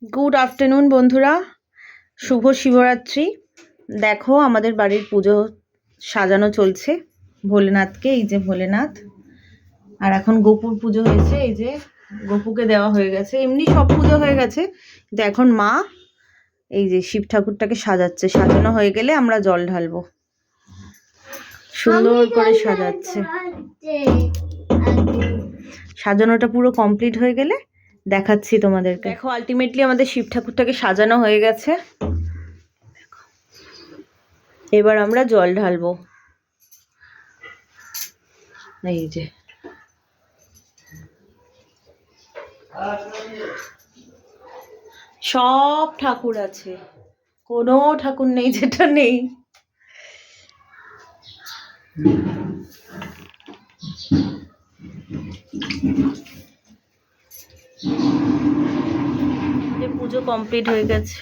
Good afternoon বন্ধুরা, শুভ শিবরাত্রি। দেখো আমাদের বাড়ির পুজো সাজানো চলছে ভোলেনাথকে। এই যে ভোলেনাথ, আর এখন গোপুর পুজো হয়েছে। এই যে গোপুকে দেওয়া হয়ে গেছে, এমনি সব পুজো হয়ে গেছে, কিন্তু এখন মা এই যে শিব ঠাকুরটাকে সাজাচ্ছে। সাজানো হয়ে গেলে আমরা জল ঢালবো। সুন্দর করে সাজাচ্ছে। সাজানোটা পুরো কমপ্লিট হয়ে গেলে দেখাচ্ছি তোমাদেরকে। দেখো আলটিমেটলি আমাদের শিব ঠাকুরটাকে সাজানো হয়ে গেছে। এবার আমরা জল ঢালবো। এই যে সব ঠাকুর আছে, কোনো ঠাকুর নেই যেটা নেই। পুজো কমপ্লিট হয়ে গেছে।